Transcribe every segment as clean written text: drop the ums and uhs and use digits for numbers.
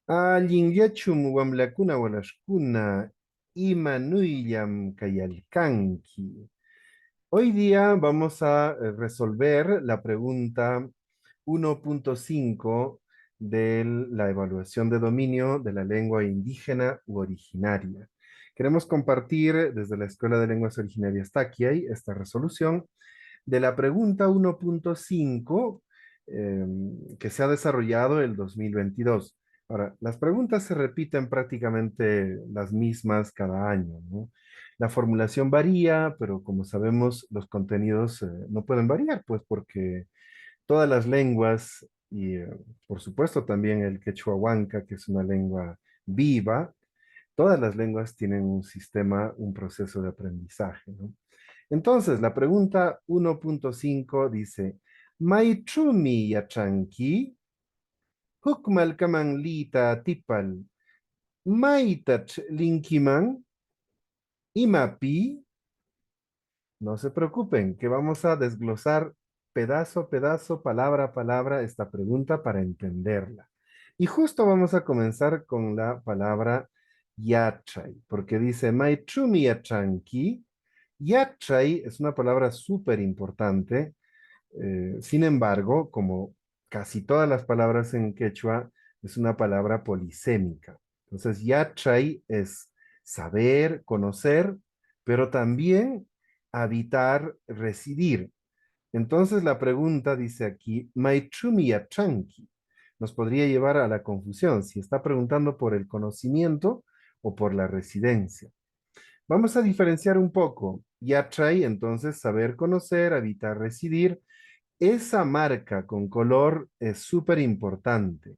Allinllachum wamlakuna walaskuna imanuyllam kayalkanki. Hoy día vamos a resolver la pregunta 1.5 de la evaluación de dominio de la lengua indígena u originaria. Queremos compartir desde la Escuela de Lenguas Originarias Taquiay esta resolución de la pregunta 1.5 que se ha desarrollado el 2022. Ahora, las preguntas se repiten prácticamente las mismas cada año, ¿no? La formulación varía, pero como sabemos, los contenidos no pueden variar, pues porque todas las lenguas y por supuesto también el quechua huanca, que es una lengua viva, todas las lenguas tienen un sistema, un proceso de aprendizaje, ¿no? Entonces, la pregunta 1.5 dice, Maichumi yachanki, hukmalkaman lita tipal, maitach linkiman, imapi. No se preocupen, que vamos a desglosar pedazo a pedazo, palabra a palabra, esta pregunta para entenderla. Y justo vamos a comenzar con la palabra yachay, porque dice, Maichumi yachanki. Yachay es una palabra súper importante. Sin embargo, como casi todas las palabras en quechua, es una palabra polisémica. Entonces, yachay es saber, conocer, pero también habitar, residir. Entonces, la pregunta dice aquí, Maichumi yachanki, nos podría llevar a la confusión si está preguntando por el conocimiento o por la residencia. Vamos a diferenciar un poco. Yachay, entonces, saber, conocer, habitar, residir. Esa marca con color es súper importante.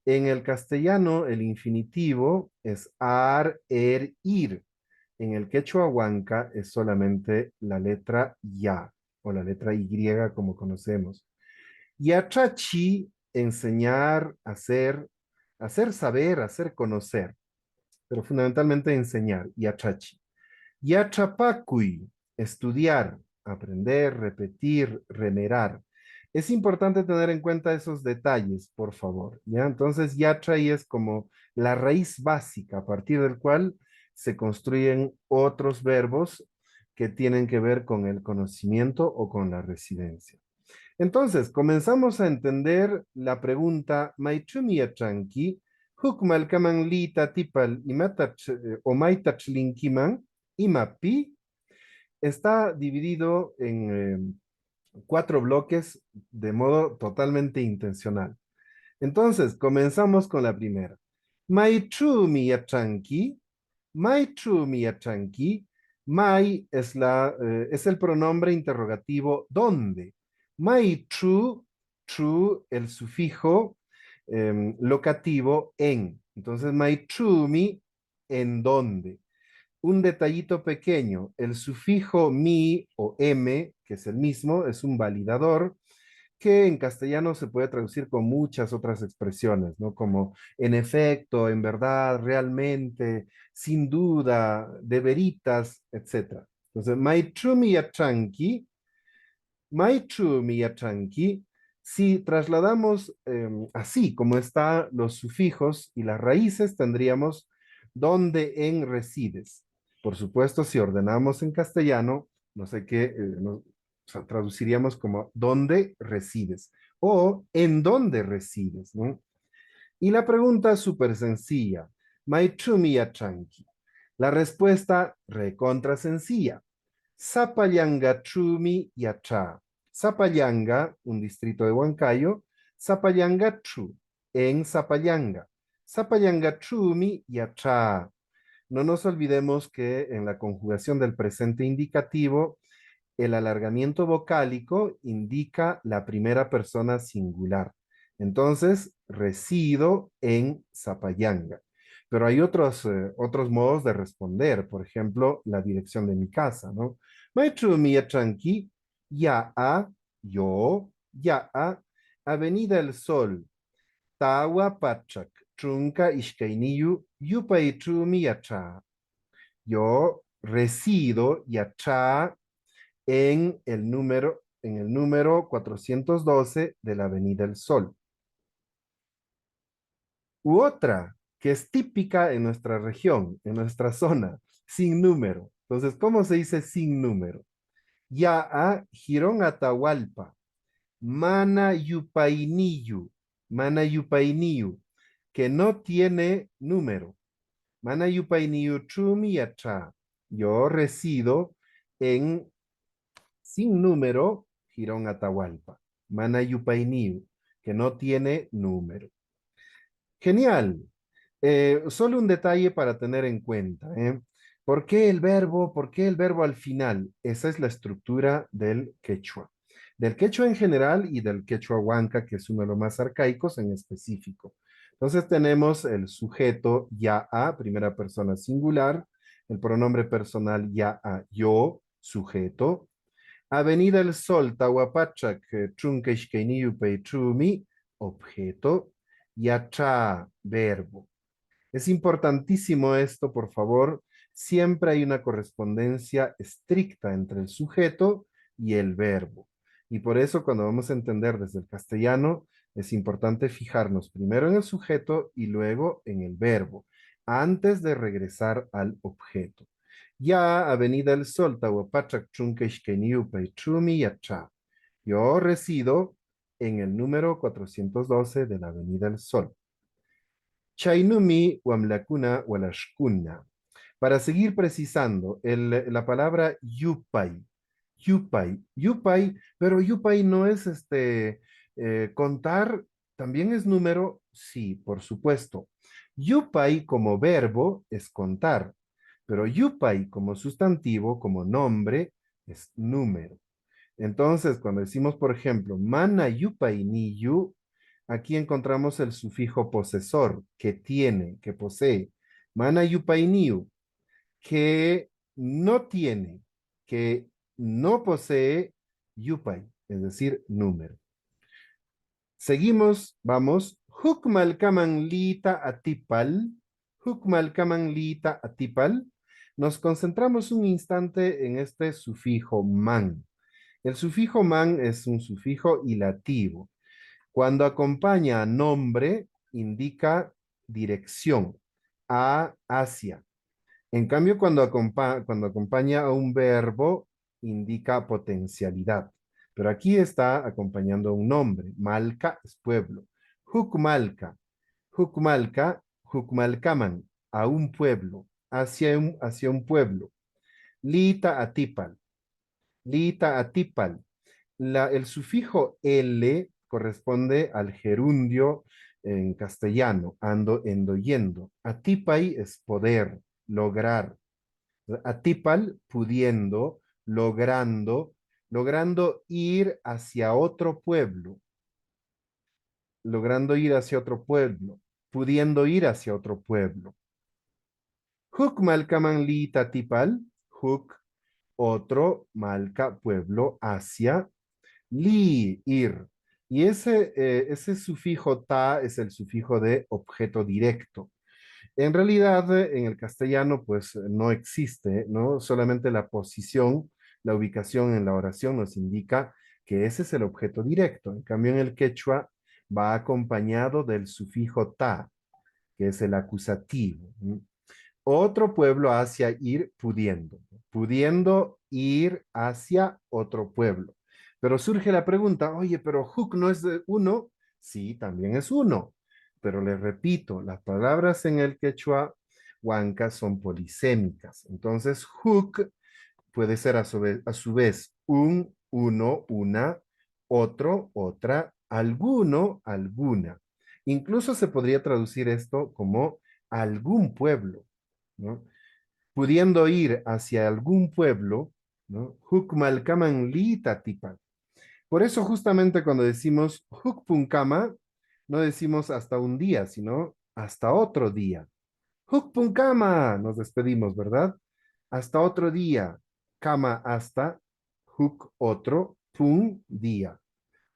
En el castellano, el infinitivo es ar, er, ir. En el quechua huanca es solamente la letra ya o la letra y como conocemos. Yachachi, enseñar, hacer saber, hacer conocer, pero fundamentalmente enseñar, yachachi. Yachapakui, estudiar, aprender, repetir, remerar. Es importante tener en cuenta esos detalles, por favor, ¿ya? Entonces, yachai es como la raíz básica a partir del cual se construyen otros verbos que tienen que ver con el conocimiento o con la residencia. Entonces, comenzamos a entender la pregunta, Maichumi yachanki, hukmalkaman lita tipal imatach o maitach linkiman, imapi, está dividido en cuatro bloques de modo totalmente intencional. Entonces, comenzamos con la primera. Maichumi yachanki, Maichumi yachanki, Mai es, es el pronombre interrogativo ¿dónde? Maichu, chu, el sufijo locativo en. Entonces, Maichumi, ¿en dónde? Un detallito pequeño, el sufijo mi o m, que es el mismo, es un validador que en castellano se puede traducir con muchas otras expresiones, ¿no? Como en efecto, en verdad, realmente, sin duda, de veritas, etc. Entonces, Maichumi yachanki, Maichumi yachanki, si trasladamos así como están los sufijos y las raíces, tendríamos ¿dónde en resides? Por supuesto, si ordenamos en castellano, no sé qué, o sea, traduciríamos como ¿dónde resides? O ¿en dónde resides? ¿No? Y la pregunta es súper sencilla. Maichumi yachanki. La respuesta recontra sencilla. Zapallanga Chumi Yacha. Zapallanga, un distrito de Huancayo. Zapallanga Chu, en Zapallanga. Zapallanga Chumi Yacha. No nos olvidemos que en la conjugación del presente indicativo, el alargamiento vocálico indica la primera persona singular. Entonces, resido en Zapallanga. Pero hay otros modos de responder, por ejemplo, la dirección de mi casa, ¿no? Maestro Miatranqui, ya a, yo, ya a, Avenida El Sol, Tawa Pachak, Trunca Ishkainiyu, Yupaichu Miacha. Yo resido, Yacha, en el número 412 de la Avenida El Sol. U otra que es típica en nuestra región, en nuestra zona, sin número. Entonces, ¿cómo se dice sin número? Ya a Girón Atahualpa, Mana Yupainiyu, Mana Yupainiyu, que no tiene número. Mana Yupainiyu Chumi Yacha. Yo resido en sin número Girón Atahualpa, Mana Yupainiyu, que no tiene número. Genial. Solo un detalle para tener en cuenta, ¿eh? ¿Por qué el verbo? ¿Por qué el verbo al final? Esa es la estructura del quechua. Del quechua en general y del quechua huanca, que es uno de los más arcaicos en específico. Entonces tenemos el sujeto ya a, primera persona singular, el pronombre personal ya a, yo, sujeto. Avenida El Sol, Tahuapachac, Chunqueishqueiniupe, Chumi, objeto. Yacha, verbo. Es importantísimo esto, por favor. Siempre hay una correspondencia estricta entre el sujeto y el verbo. Y por eso cuando vamos a entender desde el castellano, es importante fijarnos primero en el sujeto y luego en el verbo, antes de regresar al objeto. Ya, Avenida El Sol, Tahuapachac, Chunqueishqueniupe, Chumi, Yacha. Yo resido en el número 412 de la Avenida El Sol. Chainumi Wamlakuna Walashkuna. Para seguir precisando, la palabra yupai, yupai, pero yupai no es contar, también es número, sí, por supuesto. Yupai como verbo es contar, pero yupai como sustantivo, como nombre, es número. Entonces, cuando decimos, por ejemplo, mana yupai ni yu, aquí encontramos el sufijo posesor, que tiene, que posee. Mana yupai niu, que no tiene, que no posee yupai, es decir, número. Seguimos, vamos. Hukmalkaman lita atipal. Hukmalkaman lita atipal. Nos concentramos un instante en este sufijo man. El sufijo man es un sufijo hilativo. Cuando acompaña a nombre, indica dirección, a, hacia. En cambio, cuando acompaña a un verbo, indica potencialidad. Pero aquí está acompañando a un nombre. Malca es pueblo. Hukmalka, Hukmalka, Hukmalkaman, a un pueblo, hacia un pueblo. Lita atipal, Lita atipal. El sufijo L corresponde al gerundio en castellano, ando, endo, yendo. Atipai es poder, lograr. Atipal, pudiendo, logrando, logrando ir hacia otro pueblo, logrando ir hacia otro pueblo, pudiendo ir hacia otro pueblo. Huk malkaman li tatipal, huk, otro, malca, pueblo, hacia, li, ir. Y ese sufijo ta es el sufijo de objeto directo. En realidad, en el castellano, pues no existe, ¿no? Solamente la posición, la ubicación en la oración nos indica que ese es el objeto directo. En cambio, en el quechua va acompañado del sufijo ta, que es el acusativo. Otro pueblo hacia ir pudiendo, pudiendo ir hacia otro pueblo. Pero surge la pregunta, oye, pero Huk no es de uno. Sí, también es uno. Pero les repito, las palabras en el quechua huanca son polisémicas. Entonces, Huk puede ser a su vez un, uno, una, otro, otra, alguno, alguna. Incluso se podría traducir esto como algún pueblo, ¿no? Pudiendo ir hacia algún pueblo, ¿no? Hukmalkaman li tatipan. Por eso justamente cuando decimos Hukpunkama, no decimos hasta un día, sino hasta otro día. Hukpunkama, nos despedimos, ¿verdad? Hasta otro día. Kama hasta, huk otro, pun día.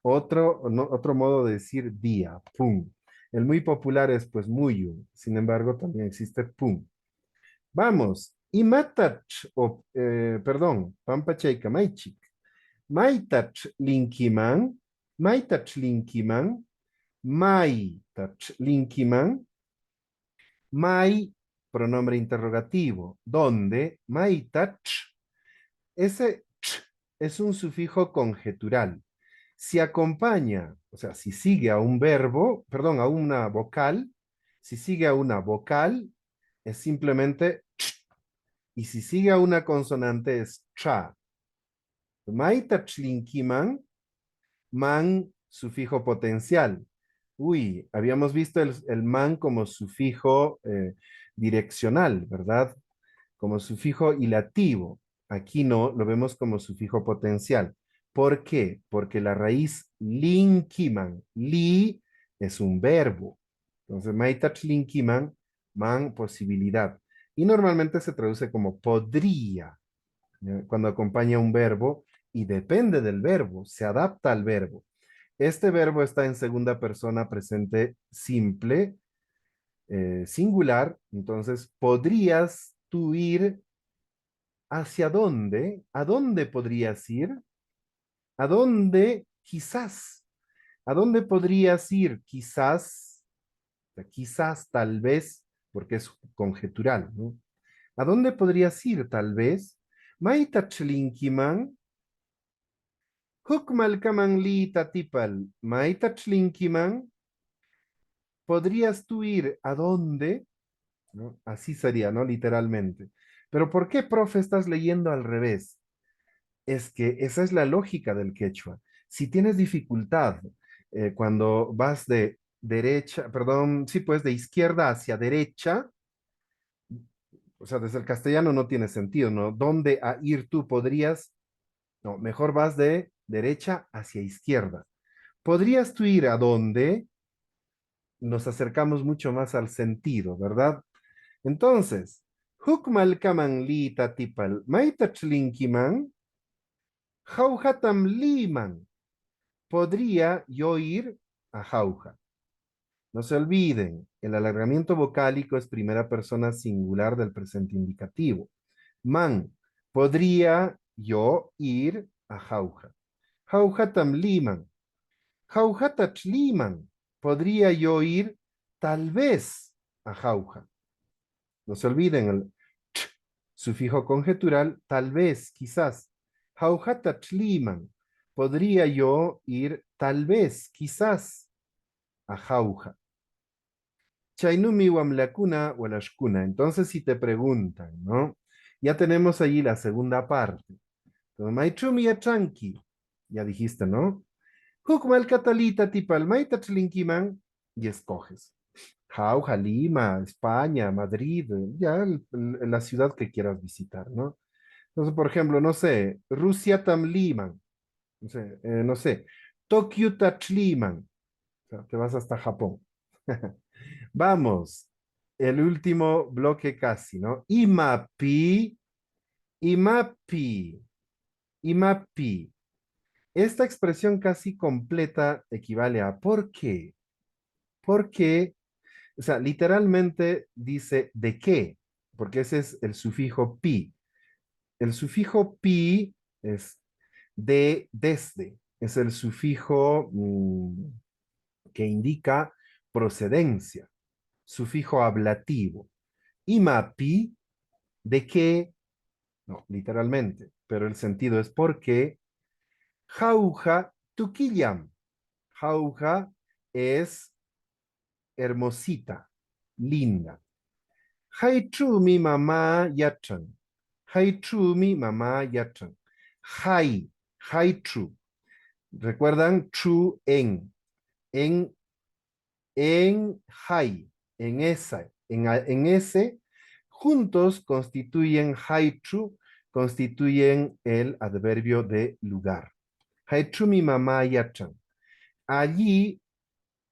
Otro, no, otro modo de decir día, pun. El muy popular es pues muyu, sin embargo también existe pun. Vamos, imatach, perdón, pampacheika maichik. Maitach linkiman, maitach linkiman, maitach linkiman, Mai, pronombre interrogativo. ¿Dónde? Maita ch. Ese ch es un sufijo conjetural. Si acompaña, o sea, si sigue a un verbo, perdón, a una vocal, si sigue a una vocal, es simplemente ch. Y si sigue a una consonante, es cha. Maita chlinkiman, man, sufijo potencial. Uy, habíamos visto el man como sufijo direccional, ¿verdad? Como sufijo hilativo. Aquí no, lo vemos como sufijo potencial. ¿Por qué? Porque la raíz linkiman, li es un verbo. Entonces, maitach linkiman, man, posibilidad. Y normalmente se traduce como podría, ¿ya? Cuando acompaña un verbo y depende del verbo, se adapta al verbo. Este verbo está en segunda persona presente simple, singular, entonces podrías tú ir hacia dónde, a dónde podrías ir, a dónde quizás, a dónde podrías ir quizás, quizás, tal vez, porque es conjetural, ¿no? ¿A dónde podrías ir tal vez? Maitachlinkiman, hukmalkaman li tatipal, maitachlinkiman, ¿podrías tú ir a dónde? ¿No? Así sería, ¿no? Literalmente. Pero ¿por qué, profe, estás leyendo al revés? Es que esa es la lógica del quechua. Si tienes dificultad cuando vas de derecha, perdón, sí, pues de izquierda hacia derecha, o sea, desde el castellano no tiene sentido, ¿no? ¿Dónde a ir tú podrías? No, mejor vas de derecha hacia izquierda. ¿Podrías tú ir a dónde? Nos acercamos mucho más al sentido, ¿verdad? Entonces, hukmal kaman li tatipal, maitachlinkiman, jaujatam liman. Podría yo ir a Jauja. No se olviden, el alargamiento vocálico es primera persona singular del presente indicativo. Man, podría yo ir a Jauja. Jauja tamliman. Jauja tachliman. Podría yo ir tal vez a Jauja. No se olviden el ch, sufijo conjetural, tal vez, quizás. Jauja tachliman. Podría yo ir tal vez, quizás a Jauja. Chainumi wamlakuna walashkuna. Entonces, si te preguntan, ¿no? Ya tenemos allí la segunda parte. Maichumi yachanki. Ya dijiste, ¿no? Hukmal catalita tipal maitachlinkiman. Y escoges. Jauja, Lima, España, Madrid, ya la ciudad que quieras visitar, ¿no? Entonces, por ejemplo, no sé, Rusia tamliman. No sé, Tokio tachliman. O sea, te vas hasta Japón. Vamos, el último bloque casi, ¿no? Imapi, imapi, imapi. Esta expresión casi completa equivale a ¿por qué? ¿Por qué? O sea, literalmente dice ¿de qué? Porque ese es el sufijo pi. El sufijo pi es de desde. Es el sufijo que indica procedencia. Sufijo ablativo. Imapi, ¿de qué? No, literalmente, pero el sentido es porque jauja tuquillam. Jauja es hermosita, linda. Haichu mi mamá yachan. Haichu mi mamá yachan. Hai, haichu. ¿Recuerdan? Chu en, en hai, en esa, en ese, juntos constituyen haichu, constituyen el adverbio de lugar. Haichu mi mamá yachan. Allí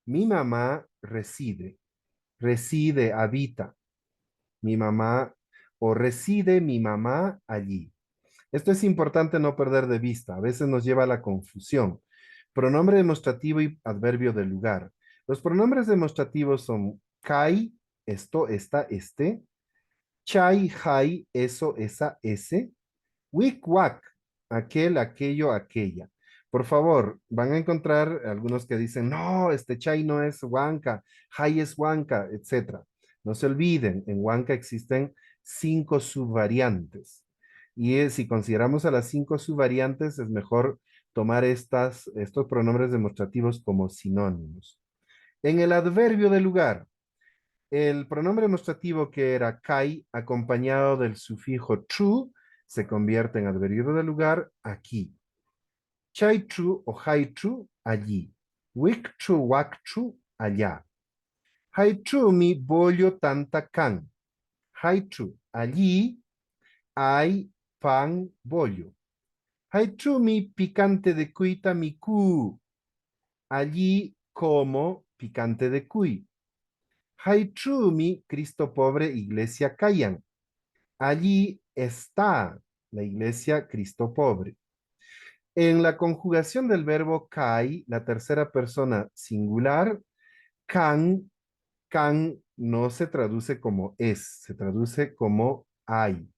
mi mamá reside, habita mi mamá o reside mi mamá allí. Esto es importante no perder de vista, a veces nos lleva a la confusión. Pronombre demostrativo y adverbio de lugar. Los pronombres demostrativos son kai, esto, esta, este, chai, hai, eso, esa, ese, wik, wak, aquel, aquello, aquella. Por favor, van a encontrar algunos que dicen, no, este chai no es huanca, hai es huanca, etcétera. No se olviden, en Huanca existen 5 subvariantes. Y si consideramos a las 5 subvariantes, es mejor tomar estos pronombres demostrativos como sinónimos. En el adverbio de lugar, el pronombre demostrativo que era kai, acompañado del sufijo tru, se convierte en adverbio de lugar aquí. Chai tru o hai tru, allí. Wik tru, wak tru, allá. Hai tru mi bollo tanta can. Hai tru, allí hay pan bollo. Hai tru mi picante de cuita mi cu. Allí como picante de cuy. Hai tru mi Cristo pobre iglesia callan. Allí está la iglesia Cristo pobre. En la conjugación del verbo kai, la tercera persona singular, can, can no se traduce como es, se traduce como hay.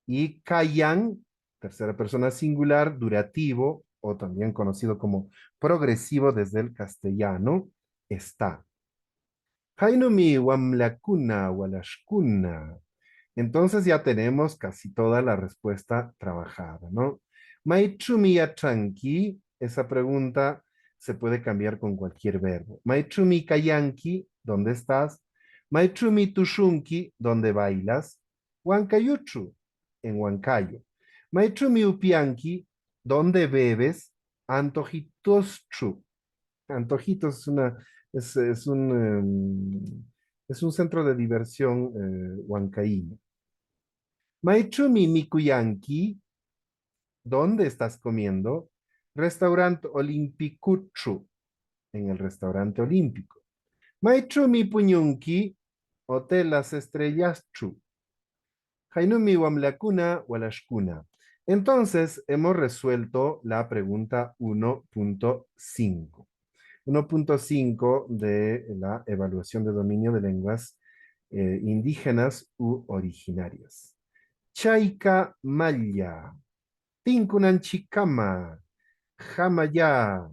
Y kayan, tercera persona singular, durativo, o también conocido como progresivo desde el castellano, está. Hainumi wamlakuna walashkuna. Entonces ya tenemos casi toda la respuesta trabajada, ¿no? Maichumi yatranki, esa pregunta se puede cambiar con cualquier verbo. Maichumi kayanki, ¿dónde estás? Maichumi tushunki, ¿dónde bailas? Huancayuchu, en Huancayo. Maichumi upianki, ¿dónde bebes? Antojitoschu. Antojitos es un, es un centro de diversión huancaíno. Maichumi Mikuyanki, ¿dónde estás comiendo? Restaurante Olimpicuchu, en el restaurante olímpico. Maichumi Puñunki, Hotel Las Estrellas Chu. Hainumi Wamlakuna Walashkuna. Entonces, hemos resuelto la pregunta 1.5. 1.5 de la evaluación de dominio de lenguas indígenas u originarias. Chaika Maya, Tinkunan Chikama, Jamaya,